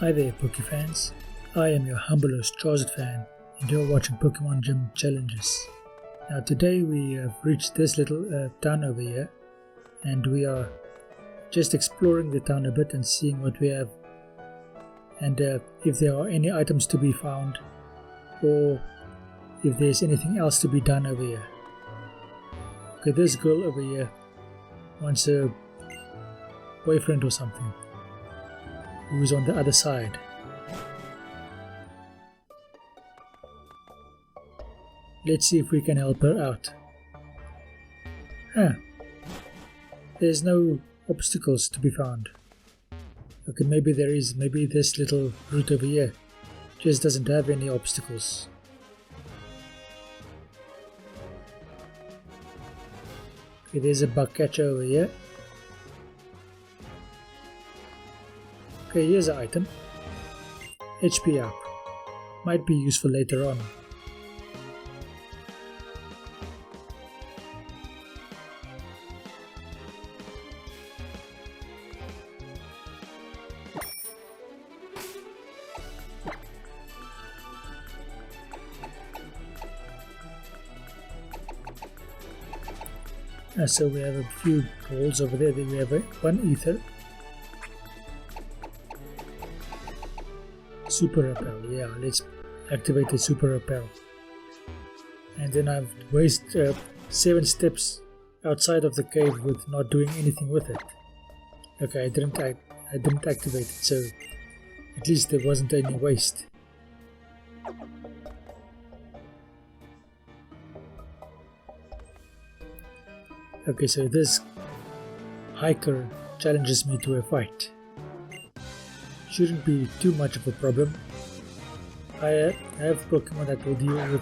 Hi there Pokefans, I am your humble host Charizard fan and you're watching Pokemon Gym Challenges. Now today we have reached this little town over here and we are just exploring the town a bit and seeing what we have and if there are any items to be found or if there's anything else to be done over here. Okay, this girl over here wants a boyfriend or something who is on the other side. Let's see if we can help her out. There's no obstacles to be found. Okay, maybe there is. Maybe this little route over here just doesn't have any obstacles. Okay, there's a bug catcher over here. Okay, here's an item. HP up. Might be useful later on. So we have a few balls over there. Then we have one ether. Super repel, yeah, let's activate the super repel. And then I've wasted 7 steps outside of the cave with not doing anything with it. Okay, I didn't activate it, so at least there wasn't any waste. Okay, so this hiker challenges me to a fight. Shouldn't be too much of a problem. I have Pokemon that will deal with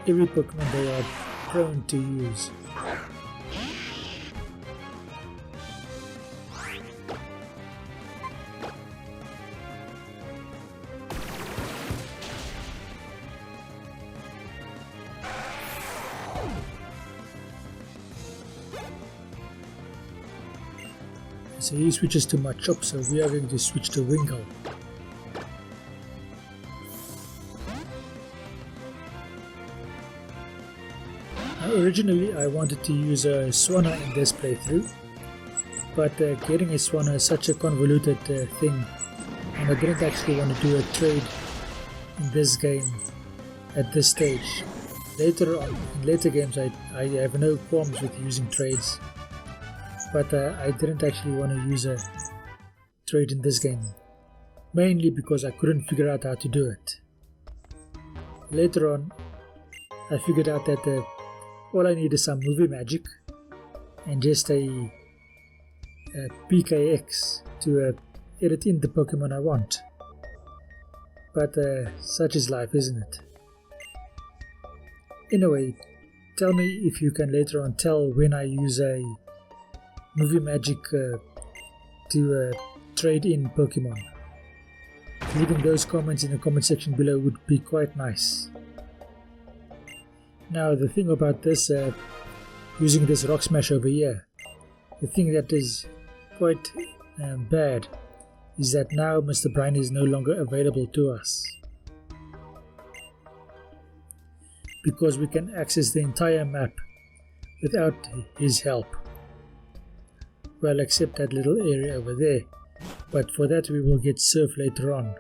every Pokemon they are prone to use. So he switches to Machop, so we are going to switch to Wingull. Originally I wanted to use a Swanna in this playthrough, but getting a Swanna is such a convoluted thing, and I didn't actually want to do a trade in this game at this stage. Later on, in later games I have no qualms with using trades. But I didn't actually want to use a trade in this game, mainly because I couldn't figure out how to do it. Later on, I figured out that all I need is some movie magic and just a PKX to edit in the Pokemon I want. But such is life, isn't it? Anyway, tell me if you can later on tell when I use a movie magic to trade in Pokemon. Leaving those comments in the comment section below would be quite nice. Now the thing about this, using this Rock Smash over here, the thing that is quite bad is that now Mr. Briny is no longer available to us. Because we can access the entire map without his help. Well, except that little area over there, but for that we will get Surf later on.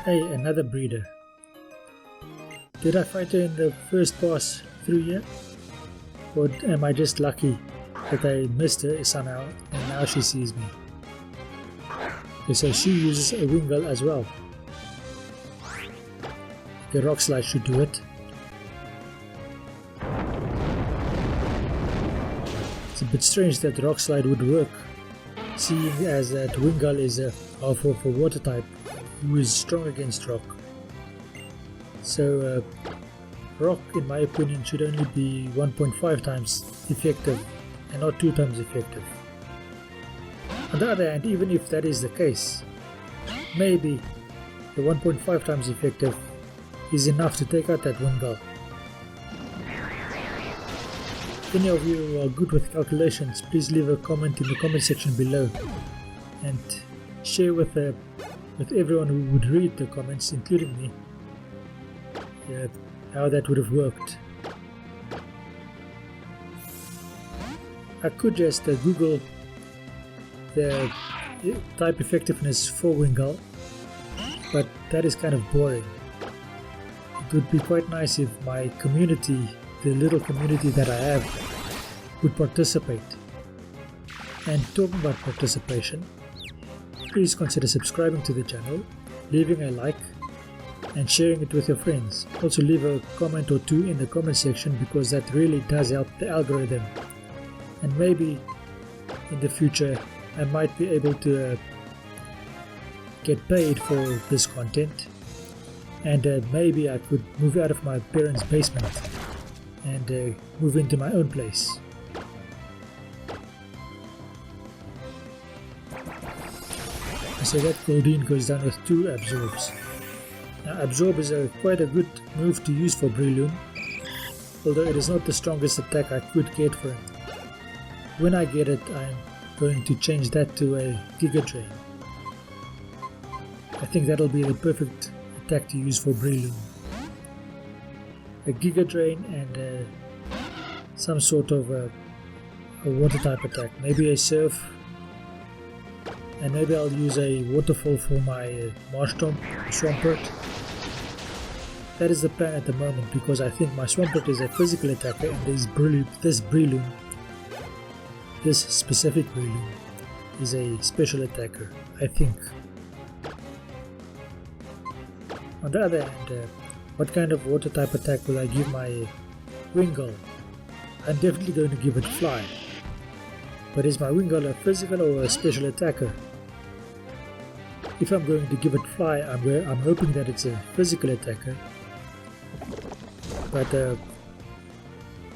Hey, another breeder. Did I fight her in the first pass through here? Or am I just lucky that I missed her somehow and now she sees me? Okay, so she uses a Wingull as well. The Rock Slide should do it. It's a bit strange that Rock Slide would work, seeing as that Wingull is half of a water type who is strong against rock. So rock, in my opinion, should only be 1.5 times effective and not 2 times effective. On the other hand, even if that is the case, maybe the 1.5 times effective is enough to take out that Wingull. If any of you are good with calculations, please leave a comment in the comment section below and share with everyone who would read the comments, including me, how that would have worked. I could just Google the type effectiveness for Wingull, but that is kind of boring. It would be quite nice if my community, the little community that I have, would participate. And talking about participation, please consider subscribing to the channel, leaving a like, and sharing it with your friends. Also leave a comment or two in the comment section, because that really does help the algorithm. And maybe in the future I might be able to get paid for this content, and maybe I could move out of my parents' basement and move into my own place. So that Goldeen goes down with 2 absorbs. Now absorb is quite a good move to use for Breloom, although it is not the strongest attack I could get for him. When I get it, I'm going to change that to a Giga Drain. I think that'll be the perfect attack to use for Breloom. A Giga Drain and some sort of a water type attack, maybe a Surf, and maybe I'll use a Waterfall for my Marshtomp, Swampert. That is the plan at the moment, because I think my Swampert is a physical attacker and this specific Breloom is a special attacker, I think. On the other hand, what kind of water type attack will I give my Wingull? I'm definitely going to give it Fly. But is my Wingull a physical or a special attacker? If I'm going to give it Fly, I'm hoping that it's a physical attacker. But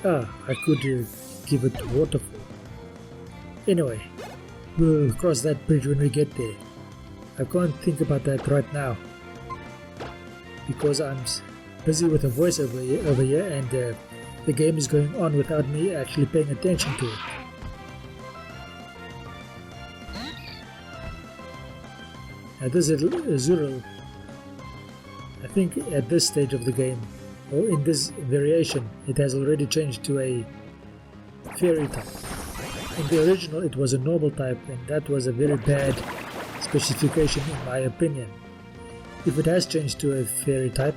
I could give it Waterfall. Anyway, we'll cross that bridge when we get there. I can't think about that right now, because I'm busy with a voice over here, and the game is going on without me actually paying attention to it. Now this is Azurill. I think at this stage of the game, or in this variation, it has already changed to a Fairy type. In the original it was a normal type, and that was a very bad specification in my opinion. If it has changed to a Fairy type,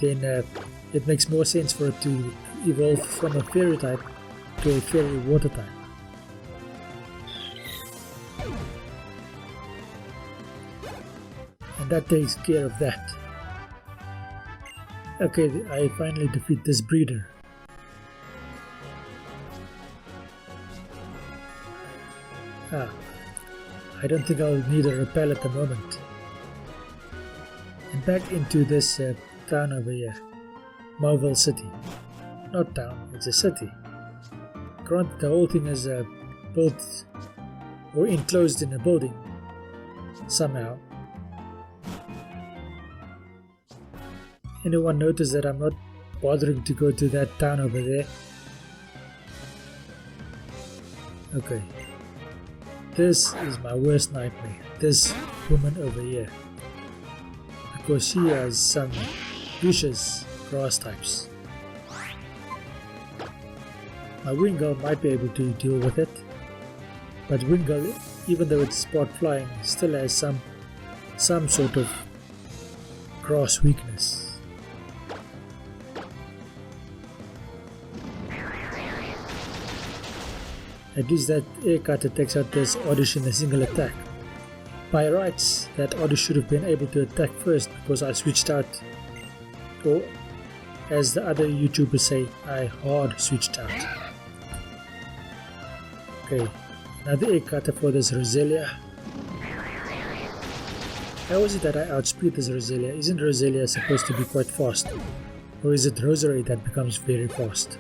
then it makes more sense for it to evolve from a Fairy type to a Fairy water type. And that takes care of that. Okay, I finally defeat this breeder. I don't think I'll need a repel at the moment. And back into this town over here, Marvel City. Not town, it's a city. Granted, the whole thing is built or enclosed in a building somehow. Anyone notice that I'm not bothering to go to that town over there? Okay. This is my worst nightmare, this woman over here, because she has some vicious grass types. My Wingull might be able to deal with it, but Wingull, even though it's spot flying, still has some sort of grass weakness. At least that air cutter takes out this Oddish in a single attack. By rights, that Oddish should have been able to attack first, because I switched out, or as the other YouTubers say, I hard switched out. Okay, another air cutter for this Roselia. How is it that I outspeed this Roselia? Isn't Roselia supposed to be quite fast? Or is it Rosary that becomes very fast?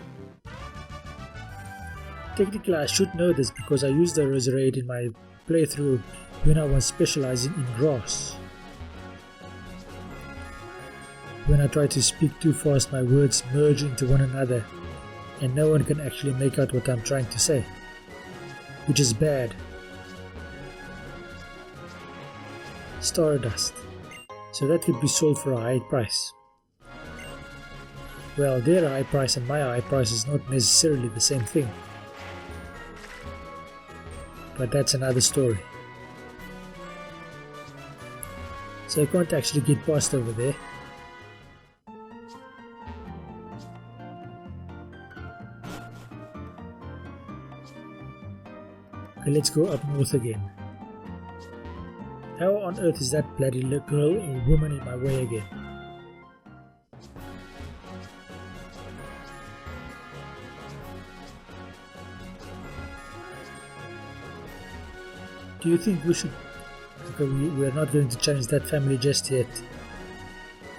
Technically I should know this, because I used the Roserade in my playthrough when I was specializing in grass. When I try to speak too fast, my words merge into one another and no one can actually make out what I'm trying to say, which is bad. Stardust. So that could be sold for a high price. Well, their high price and my high price is not necessarily the same thing. But that's another story. So I can't actually get past over there. Okay, let's go up north again. How on earth is that bloody little girl or woman in my way again? Do you think we should... Okay, we're not going to challenge that family just yet.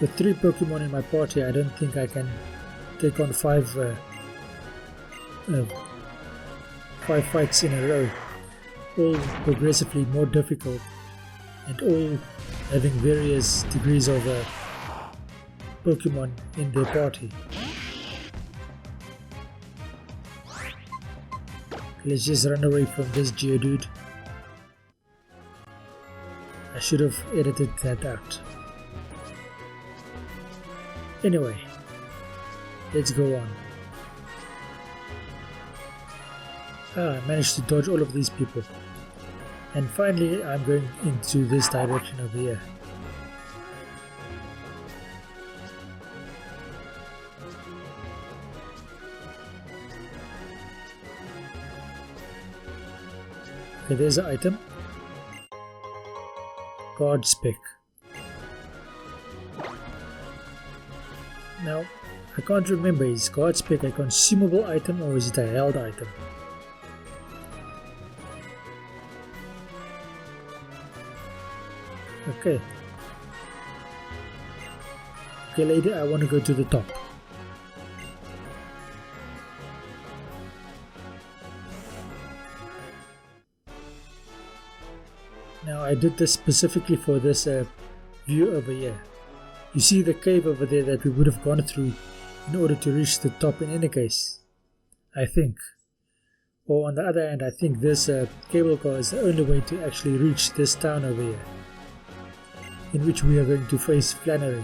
With 3 Pokemon in my party, I don't think I can take on 5 fights in a row. All progressively more difficult and all having various degrees of Pokemon in their party. Let's just run away from this Geodude. I should have edited that out. Anyway, let's go on. I managed to dodge all of these people. And finally I'm going into this direction over here. Okay, there's an item. Guard Spec. Now, I can't remember, is Guard Spec a consumable item or is it a held item? Okay. Okay, lady, I want to go to the top. Now, I did this specifically for this view over here. You see the cave over there that we would have gone through in order to reach the top in any case, I think. Or on the other hand, I think this cable car is the only way to actually reach this town over here, in which we are going to face Flannery.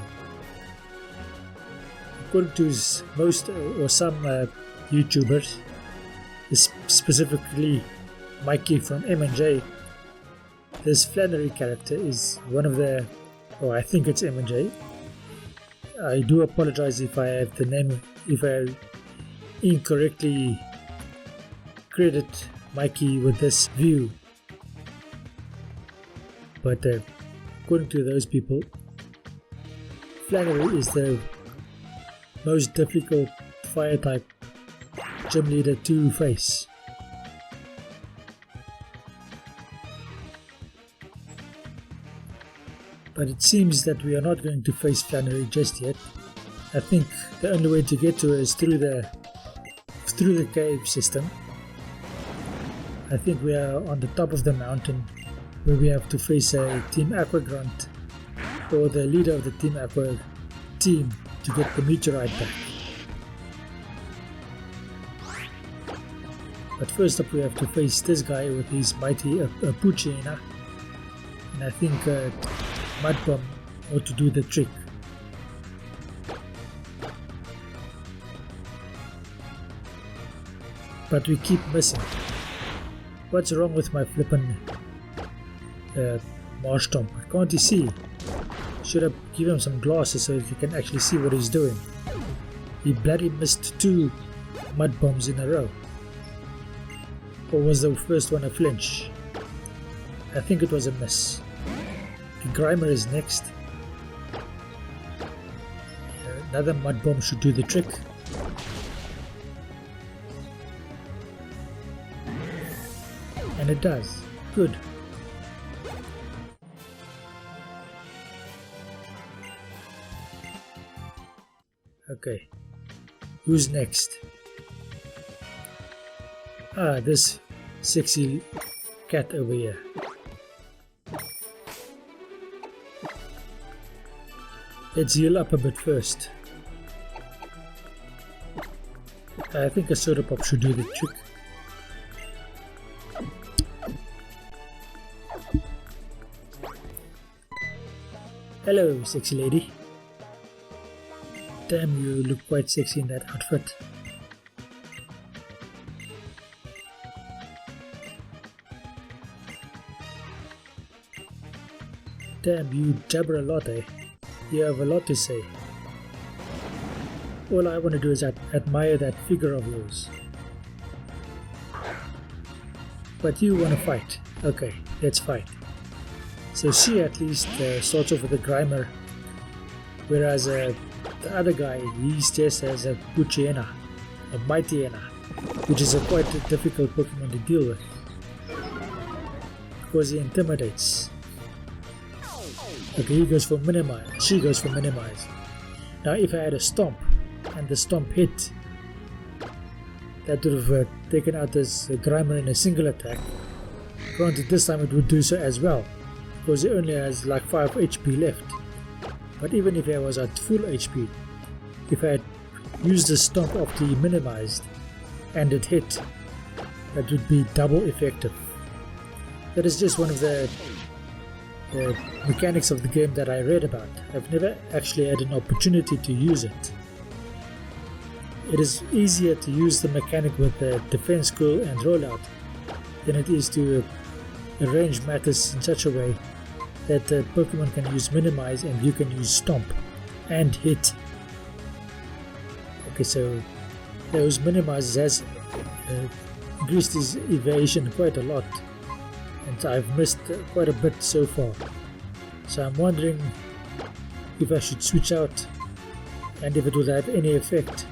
According to most or some YouTubers, specifically Mikey from M&J, this Flannery character is one of the, oh, I think it's M&J. I do apologize if I have the name, if I incorrectly credit Mikey with this view. But according to those people, Flannery is the most difficult fire type gym leader to face. But it seems that we are not going to face Flannery just yet. I think the only way to get to her is through the cave system. I think we are on the top of the mountain where we have to face a Team Aqua Grunt or the leader of the Team Aqua team to get the meteorite back. But first up we have to face this guy with his mighty Puccina, and I think Mud Bomb ought to do the trick. But we keep missing. What's wrong with my flippin' Marshtomp? Can't he see? Should have given him some glasses so that he can actually see what he's doing. He bloody missed 2 Mud Bombs in a row. Or was the first one a flinch? I think it was a miss. Grimer is next. Another Mud Bomb should do the trick. And it does. Good. Okay. Who's next? Ah, this sexy cat over here. Let's heal up a bit first. I think a soda pop should do the trick. Hello, sexy lady. Damn, you look quite sexy in that outfit. Damn, you jabber a lot, eh? You have a lot to say. All I want to do is admire that figure of yours. But you want to fight. Okay, let's fight. So she at least starts off with a Grimer, whereas the other guy, he's just as a Puchiena, a Mightyena, which is a quite difficult Pokemon to deal with, because he intimidates. Okay, he goes for Minimize, she goes for Minimize. Now if I had a Stomp, and the Stomp hit, that would have taken out this Grimer in a single attack. Granted, this time it would do so as well, because he only has like 5 HP left. But even if I was at full HP, if I had used the Stomp after he minimized and it hit, that would be double effective. That is just one of the mechanics of the game that I read about. I've never actually had an opportunity to use it. It is easier to use the mechanic with the defense curl and rollout than it is to arrange matters in such a way that the Pokemon can use Minimize and you can use Stomp and hit. Okay, so those Minimizes has increased his evasion quite a lot, and I've missed quite a bit so far. So I'm wondering if I should switch out and if it will have any effect.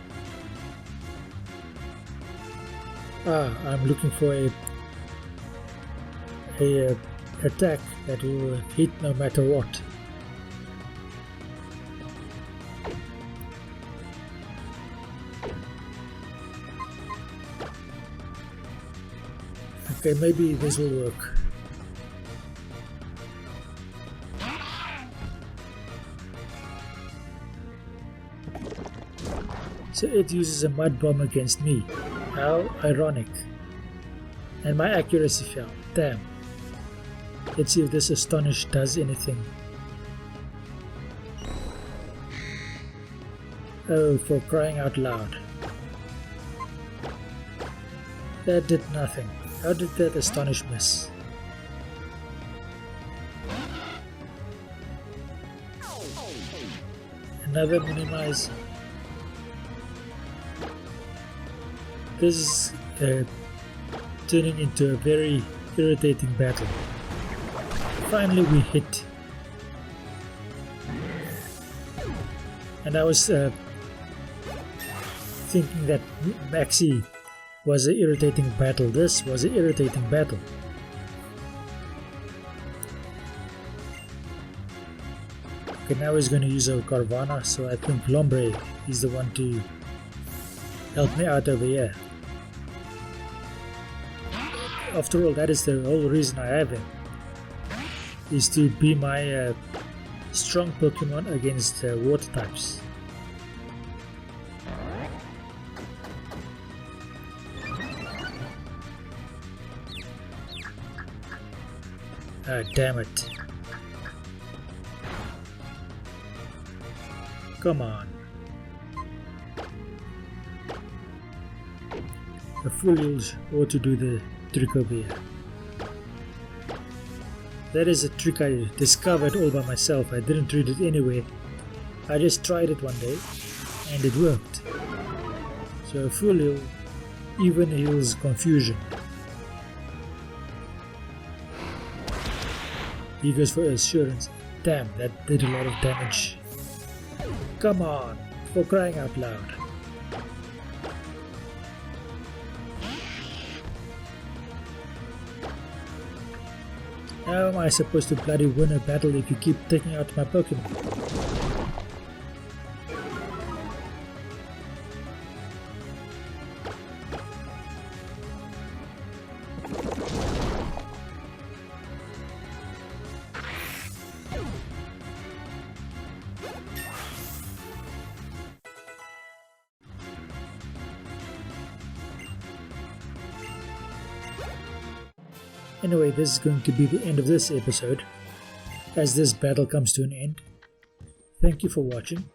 I'm looking for a attack that will hit no matter what. Okay, maybe this will work. So it uses a mud bomb against me. How ironic. And my accuracy fell. Damn. Let's see if this Astonish does anything. Oh, for crying out loud. That did nothing. How did that Astonish miss? Another Minimize. This is turning into a very irritating battle. Finally we hit. And I was thinking that Maxi was an irritating battle. This was an irritating battle. Okay, now he's going to use a Carvana, so I think Lombre is the one to help me out over here. After all, that is the whole reason I have him, is to be my strong Pokemon against water types. Ah, damn it. Come on. The fools ought to do the trick over here. That is a trick I discovered all by myself. I didn't read it anywhere. I just tried it one day and it worked. So a full heal even heals confusion. He goes for assurance. Damn, that did a lot of damage. Come on, for crying out loud. How am I supposed to bloody win a battle if you keep taking out my Pokemon? Anyway, this is going to be the end of this episode, as this battle comes to an end. Thank you for watching.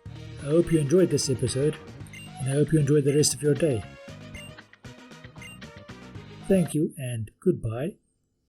I hope you enjoyed this episode, and I hope you enjoy the rest of your day. Thank you and goodbye.